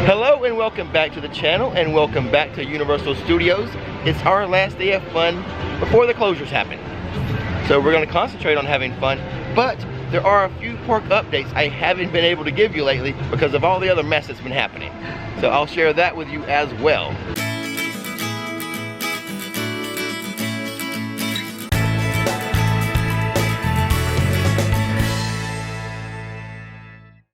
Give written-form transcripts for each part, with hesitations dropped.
Hello and welcome back to the channel and welcome back to Universal Studios. It's our last day of fun before the closures happen. So we're going to concentrate on having fun, but there are a few park updates I haven't been able to give you lately because of all the other mess that's been happening. So I'll share that with you as well.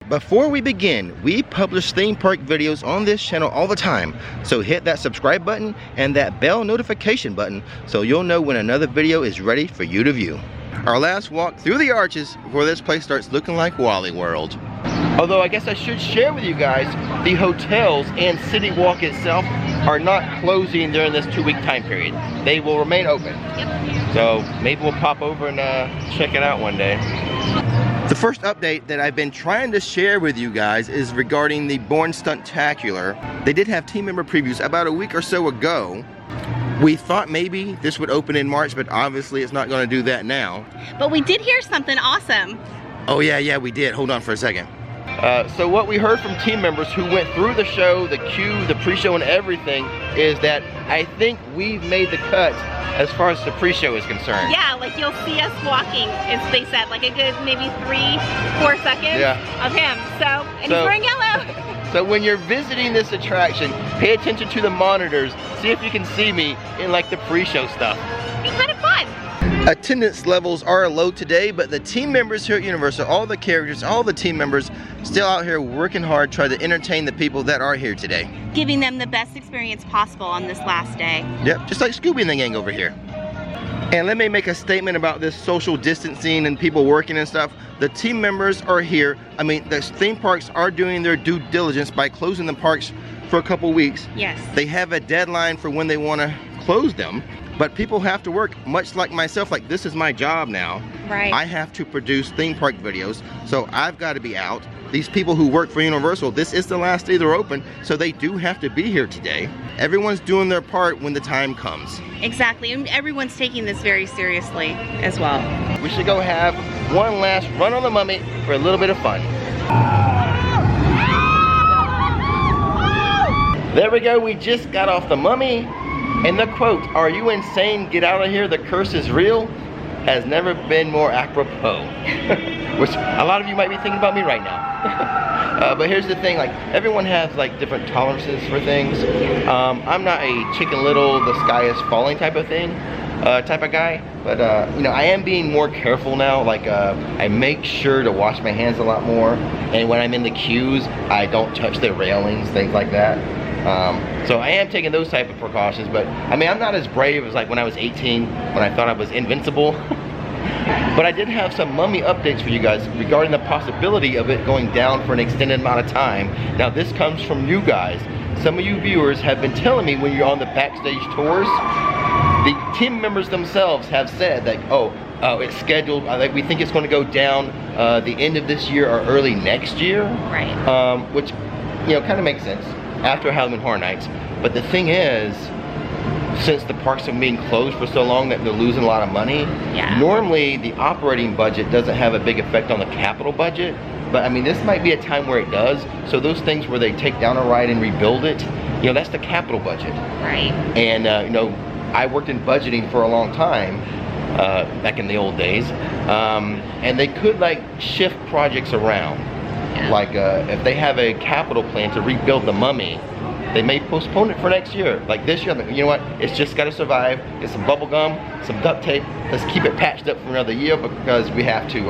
Before we begin, we publish theme park videos on this channel all the time, so hit that subscribe button and that bell notification button so you'll know when another video is ready for you to view. Our last walk through the arches before this place starts looking like Wally World. Although I guess I should share with you guys, the hotels and City Walk itself are not closing during this 2-week time period. They will remain open. Yep. So maybe we'll pop over and check it out one day. The first update that I've been trying to share with you guys is regarding the Born Stunttacular. They did have team member previews about a week or so ago. We thought maybe this would open in March, but obviously it's not going to do that now. But we did hear something awesome. Oh yeah, we did. Hold on for a second. So what we heard from team members who went through the show, the queue, the pre-show and everything is that I think we've made the cut as far as the pre-show is concerned. Yeah, like you'll see us walking, as they said, like a good maybe 3-4 seconds of him. And he's wearing yellow. So when you're visiting this attraction, pay attention to the monitors. See if you can see me in like the pre-show stuff. It's kind of fun. Attendance levels are low today, but the team members here at Universal, all the characters, all the team members, still out here working hard, trying to entertain the people that are here today. Giving them the best experience possible on this last day. Yep, just like Scooby and the gang over here. And let me make a statement about this social distancing and people working and stuff. The team members are here. I mean, the theme parks are doing their due diligence by closing the parks for a couple weeks. Yes. They have a deadline for when they want to close them. But people have to work, much like myself, like this is my job now. Right. I have to produce theme park videos, so I've got to be out. These people who work for Universal, this is the last day they're open, so they do have to be here today. Everyone's doing their part when the time comes. Exactly, and everyone's taking this very seriously as well. We should go have one last run on the Mummy for a little bit of fun. There we go, we just got off the Mummy. And the quote, "Are you insane? Get out of here, the curse is real," has never been more apropos. Which a lot of you might be thinking about me right now. But here's the thing, like everyone has like different tolerances for things. I'm not a Chicken Little, the sky is falling type of thing, type of guy. But you know, I am being more careful now. Like I make sure to wash my hands a lot more. And when I'm in the queues, I don't touch the railings, things like that. So I am taking those type of precautions, but I mean, I'm not as brave as like when I was 18, when I thought I was invincible. But I did have some Mummy updates for you guys regarding the possibility of it going down for an extended amount of time. Now this comes from you guys. Some of you viewers have been telling me when you're on the backstage tours, the team members themselves have said that, oh, it's scheduled, like we think it's going to go down the end of this year or early next year. Right. Which, you know, kind of makes sense after Halloween Horror Nights. But the thing is, since the parks have been closed for so long that they're losing a lot of money, normally the operating budget doesn't have a big effect on the capital budget. But I mean, this might be a time where it does. So those things where they take down a ride and rebuild it, you know, that's the capital budget. Right. And you know, I worked in budgeting for a long time, back in the old days. And they could like shift projects around. Like if they have a capital plan to rebuild the Mummy, they may postpone it for next year. Like this year, you know what? It's just got to survive. Get some bubble gum, some duct tape. Let's keep it patched up for another year because we have to, you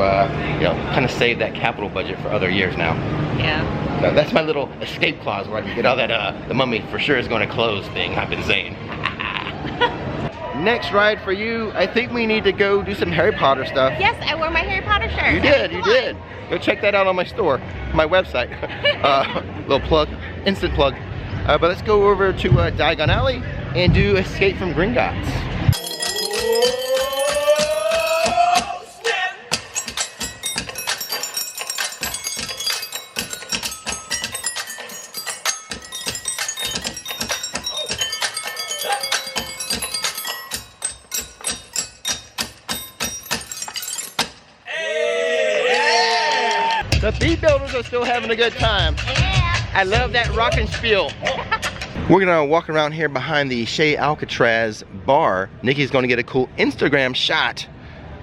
know, kind of save that capital budget for other years now. Yeah. So that's my little escape clause where I can get all that. The Mummy for sure is going to close thing I've been saying. Next ride for you, I think we need to go do some Harry Potter stuff. Yes, I wore my Harry Potter shirt. You did, you did. Go check that out on my store, my website. Little plug, instant plug. But let's go over to Diagon Alley and do Escape from Gringotts. The beat builders are still having a good time. Yeah. I love that rockin' spiel. We're gonna walk around here behind the Chez Alcatraz bar. Nikki's gonna get a cool Instagram shot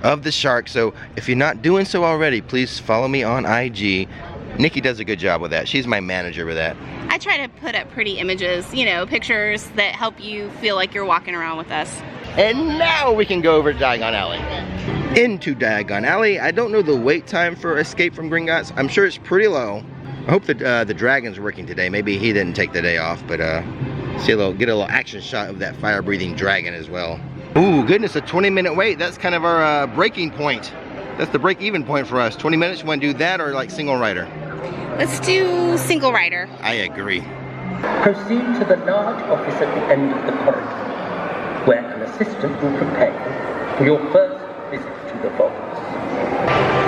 of the shark. So if you're not doing so already, please follow me on IG. Nikki does a good job with that. She's my manager with that. I try to put up pretty images, you know, pictures that help you feel like you're walking around with us. And now we can go over to Diagon Alley. Into Diagon Alley. I don't know the wait time for Escape from Gringotts. I'm sure it's pretty low. I hope that the dragon's working today. Maybe he didn't take the day off, but get a little action shot of that fire-breathing dragon as well. Ooh, goodness, a 20-minute wait. That's kind of our breaking point. That's the break-even point for us. 20 minutes, you want to do that or like single rider? Let's do single rider. I agree. Proceed to the large office at the end of the corridor, where an assistant will prepare you for your first visit to the vaults.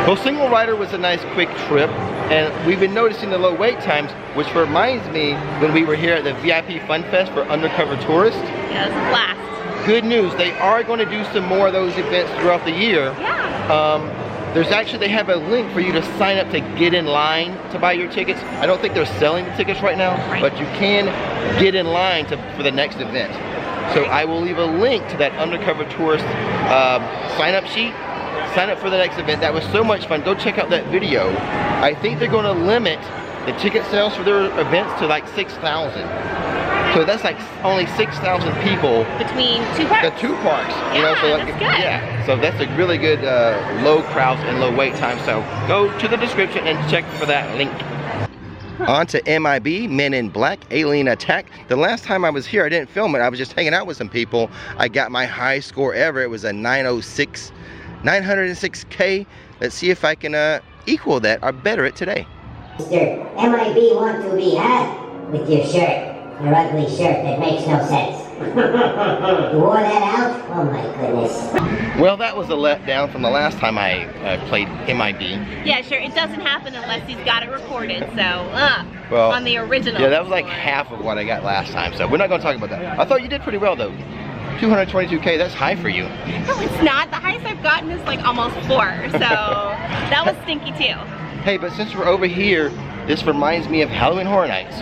Well, single rider was a nice quick trip, and we've been noticing the low wait times, which reminds me when we were here at the VIP Fun Fest for Undercover Tourists. Yeah, it was a blast. Good news, they are going to do some more of those events throughout the year. Yeah. They have a link for you to sign up to get in line to buy your tickets. I don't think they're selling the tickets right now, but you can get in line for the next event. So I will leave a link to that Undercover Tourist sign up sheet. Sign up for the next event. That was so much fun. Go check out that video. I think they're going to limit the ticket sales for their events to like 6,000. So that's like only 6,000 people between two parks. The two parks. Yeah, you know, so like, that's good. Yeah, so that's a really good low crowds and low wait time. So go to the description and check for that link. On to MIB, Men in Black, Alien Attack. The last time I was here, I didn't film it. I was just hanging out with some people. I got my high score ever. It was a 906K. Let's see if I can equal that or better it today. Mr. MIB want to be had with your shirt. Your ugly shirt that makes no sense. You wore that out? Oh my goodness. Well, that was a letdown from the last time I played MIB. Yeah, sure. It doesn't happen unless he's got it recorded. So, well, on the original. Yeah, that was like half of what I got last time. So we're not going to talk about that. I thought you did pretty well though. 222K, that's high for you. No, it's not. The highest I've gotten is like almost 4. So that was stinky too. Hey, but since we're over here, this reminds me of Halloween Horror Nights.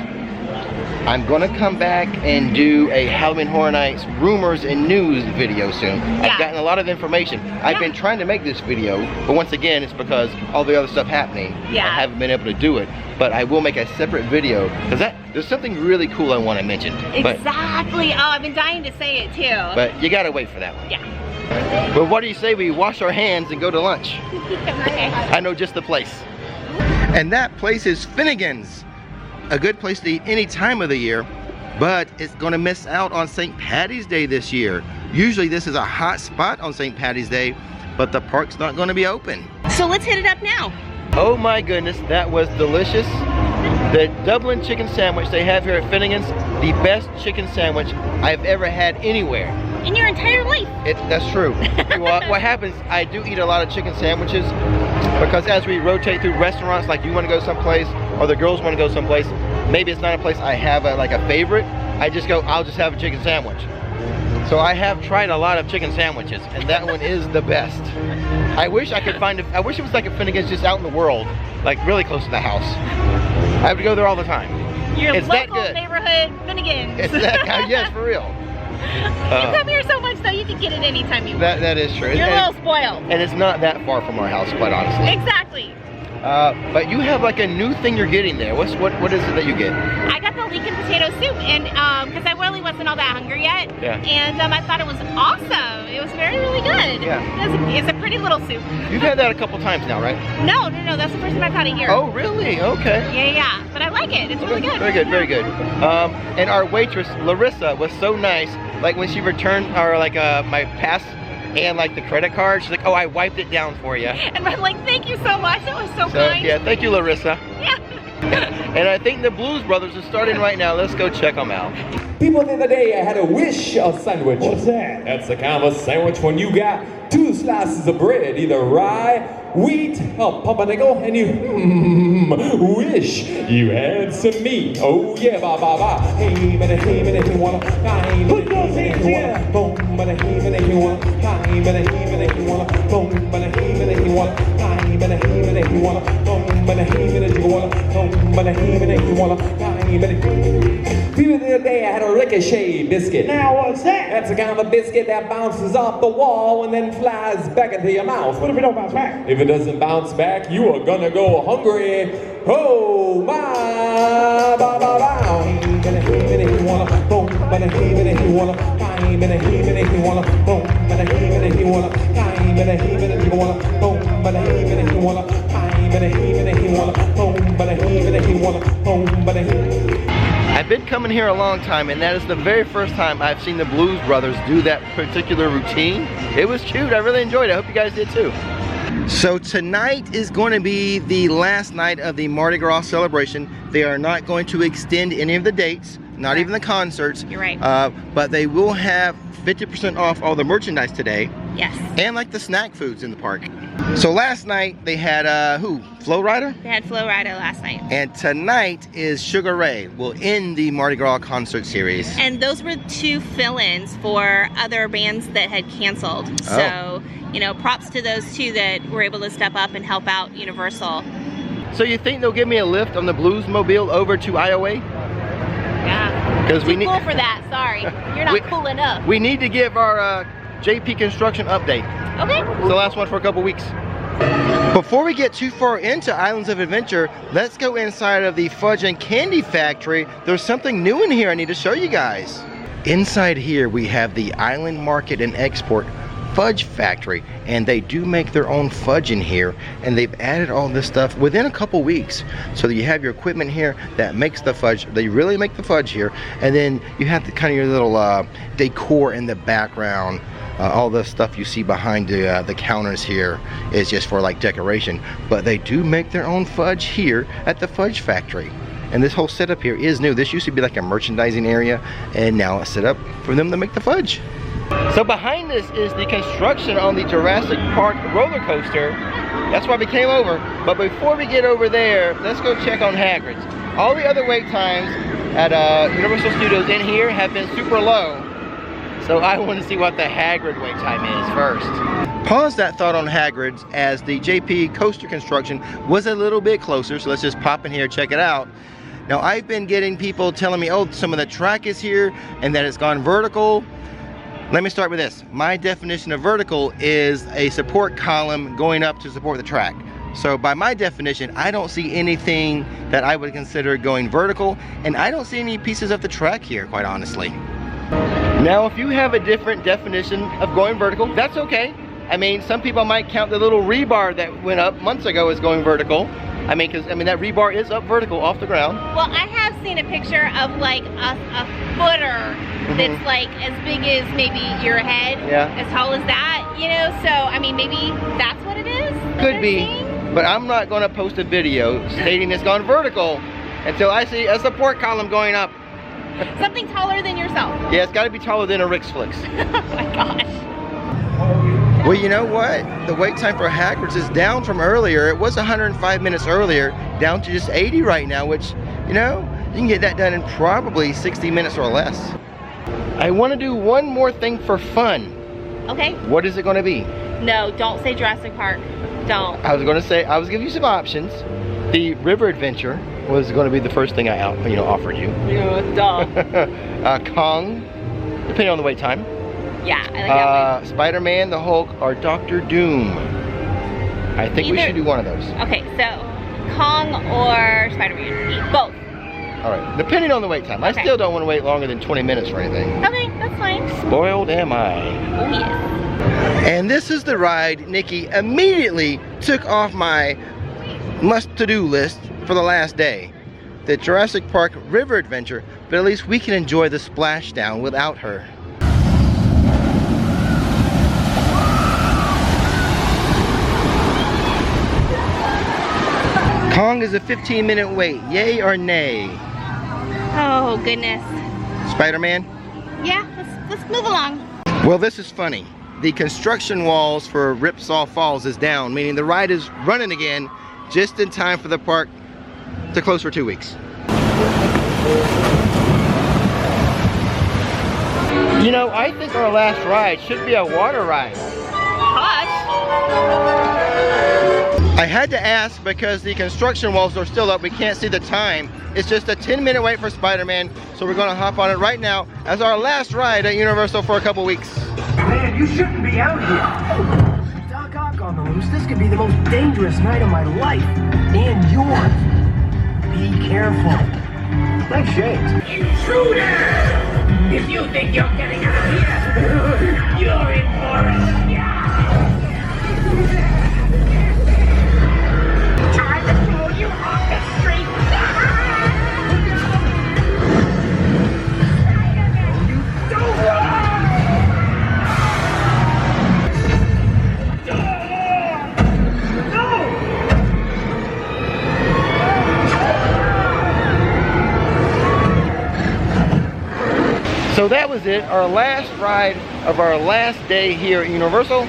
I'm gonna come back and do a Halloween Horror Nights rumors and news video soon. Yeah. I've gotten a lot of information. I've been trying to make this video, but once again, it's because all the other stuff happening. Yeah. I haven't been able to do it, but I will make a separate video because there's something really cool I want to mention. Exactly. Oh, I've been dying to say it too. But you gotta wait for that one. Yeah. But what do you say we wash our hands and go to lunch? Okay. I know just the place. And that place is Finnegans. A good place to eat any time of the year, but it's gonna miss out on St. Patty's Day this year. Usually this is a hot spot on St. Patty's Day, but the park's not gonna be open. So let's hit it up now. Oh my goodness, that was delicious. The Dublin chicken sandwich they have here at Finnegans, the best chicken sandwich I've ever had anywhere. In your entire life. That's true. Well, what happens, I do eat a lot of chicken sandwiches because as we rotate through restaurants, like you want to go someplace or the girls want to go someplace, maybe it's not a place I have like a favorite, I just go, I'll just have a chicken sandwich. So I have tried a lot of chicken sandwiches and that one is the best. I wish I could find I wish it was like a Finnegans just out in the world, like really close to the house. I have to go there all the time. Your it's local that good. Neighborhood Finnegans. It's that kind, yes, for real. You come here so much though, you can get it anytime you want. That is true. You're a little spoiled. And it's not that far from our house, quite honestly. Exactly. But you have like a new thing you're getting there. What is it that you get? I got the leek and potato soup, and because I really wasn't all that hungry yet. Yeah. And I thought it was awesome. It was really good. Yeah. It's a pretty little soup. You've had that a couple times now, right? No. That's the first time I've had it here. Oh, really? Okay. Yeah. But I like it. It's really good. Very good, very good. And our waitress, Larissa, was so nice. Like when she returned my pass and like the credit card, she's like, oh, I wiped it down for you. And I'm like, thank you so much. That was so kind. Yeah, thank you, Larissa. Yeah. And I think the Blues Brothers are starting right now. Let's go check them out. People, the other day I had a wish sandwich. What's that? That's the kind of a sandwich when you got 2 slices of bread, either rye, wheat, or pumpernickel, and you wish you had some meat. Oh yeah, ba ba ba. Hey, man, hey, man, hey, wanna. Put those hands here. Boom, man, hey, man, hey, wanna. Hey, man, hey, man, hey, wanna. Boom, man, hey, man, hey, wanna. Hey, man, hey, man, hey, wanna. Boom. The other day I had a ricochet biscuit. Now what's that? That's the kind of biscuit that bounces off the wall and then flies back into your mouth. What if it don't bounce back? If it doesn't bounce back, you are gonna go hungry. Oh my, ba ba ba. He wanna boom, but he wanna time, and he wanna boom, but he wanna time, and he wanna boom, but he wanna time, and he wanna boom, but he wanna boom, but he. I've been coming here a long time, and that is the very first time I've seen the Blues Brothers do that particular routine. It was cute. I really enjoyed it. I hope you guys did too. So tonight is going to be the last night of the Mardi Gras celebration. They are not going to extend any of the dates, not even the concerts. You're right. But they will have 50% off all the merchandise today. Yes. And like the snack foods in the park. So last night they had who? Flo Rida? They had Flo Rida last night. And tonight is Sugar Ray. Will end the Mardi Gras concert series. And those were 2 fill-ins for other bands that had canceled. So, you know, props to those 2 that were able to step up and help out Universal. So you think they'll give me a lift on the Blues Mobile over to Iowa? Yeah. Because we need cool for that. Sorry, you're not cool enough. We need to give our JP construction update. Okay. It's the last one for a couple weeks. Before we get too far into Islands of Adventure, let's go inside of the Fudge and Candy Factory. There's something new in here I need to show you guys. Inside here we have the Island Market and Export Fudge Factory, and they do make their own fudge in here, and they've added all this stuff within a couple weeks. So that you have your equipment here that makes the fudge. They really make the fudge here, and then you have the kind of your little decor in the background. All the stuff you see behind the counters here is just for like decoration, but they do make their own fudge here at the Fudge Factory. And this whole setup here is new. This used to be like a merchandising area, and now it's set up for them to make the fudge. So behind this is the construction on the Jurassic Park roller coaster. That's why we came over. But before we get over there, let's go check on Hagrid's. All the other wait times at Universal Studios in here have been super low. So I want to see what the Hagrid wait time is first. Pause that thought on Hagrid's as the JP coaster construction was a little bit closer. So let's just pop in here, check it out. Now I've been getting people telling me, oh, some of the track is here and that it's gone vertical. Let me start with this. My definition of vertical is a support column going up to support the track. So by my definition, I don't see anything that I would consider going vertical, and I don't see any pieces of the track here, quite honestly. Now, if you have a different definition of going vertical, that's okay. I mean, some people might count the little rebar that went up months ago as going vertical. I mean, because that rebar is up vertical off the ground. Well, I have seen a picture of like a footer that's like as big as maybe your head, as tall as that, you know, so I mean maybe that's what it is. Could be, but I'm not going to post a video stating it's gone vertical until I see a support column going up. Something taller than yourself. Yeah, it's got to be taller than a Rick's Flicks. Oh my gosh. Well, you know what? The wait time for Hagrid's is down from earlier. It was 105 minutes earlier, down to just 80 right now, which, you know, you can get that done in probably 60 minutes or less. I want to do one more thing for fun. Okay. What is it going to be? No, don't say Jurassic Park. Don't. I was going to say, I was giving you some options. The River Adventure was going to be the first thing I offered you. Yeah, duh. Kong, depending on the wait time. Yeah, I like that one. Spider-Man, the Hulk, or Dr. Doom. I think we should do one of those. Okay, so Kong or Spider-Man, both. All right, depending on the wait time. I still don't want to wait longer than 20 minutes for anything. Okay, that's fine. Spoiled am I. Oh yes. And this is the ride Nikki immediately took off my must-to-do list for the last day. The Jurassic Park River Adventure, but at least we can enjoy the splashdown without her. Kong is a 15-minute wait, yay or nay? Oh goodness. Spider-Man? Yeah, let's move along. Well, this is funny. The construction walls for Ripsaw Falls is down, meaning the ride is running again just in time for the park to close for 2 weeks. You know, I think our last ride should be a water ride. Hush. I had to ask because the construction walls are still up. We can't see the time. It's just a 10-minute wait for Spider-Man, so we're gonna hop on it right now as our last ride at Universal for a couple weeks. Man, you shouldn't be out here. Doc Ock on the loose. This could be the most dangerous night of my life. And yours. Be careful. Nice shades. Intruder! If you think you're getting out of here, you're in for it. Time to pull you off the street. You don't run! So that was it, our last ride of our last day here at Universal.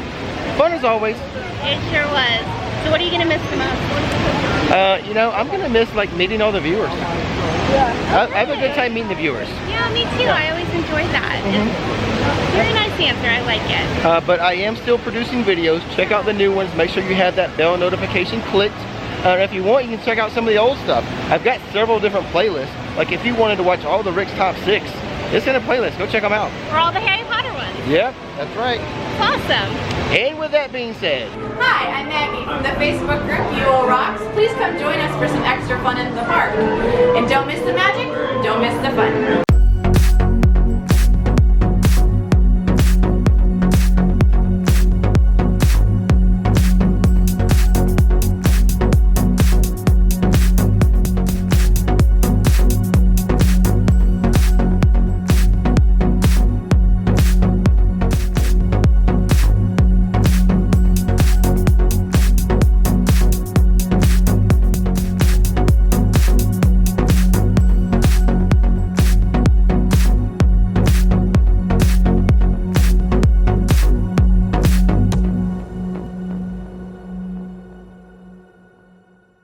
Fun as always. It sure was. So what are you gonna miss the most? You know, I'm gonna miss like meeting all the viewers. Yeah. I have a good time meeting the viewers. Yeah, me too. I always enjoy that. It's very nice answer. I like it. But I am still producing videos. Check out the new ones. Make sure you have that bell notification clicked. If you want, you can check out some of the old stuff. I've got several different playlists. Like if you wanted to watch all the Rick's Top 6, it's in a playlist. Go check them out. For all the Harry Potter ones. Yep, that's right. Awesome. And with that being said, Hi, I'm Maggie from the Facebook group UO Rocks. Please come join us for some extra fun in the park. And don't miss the magic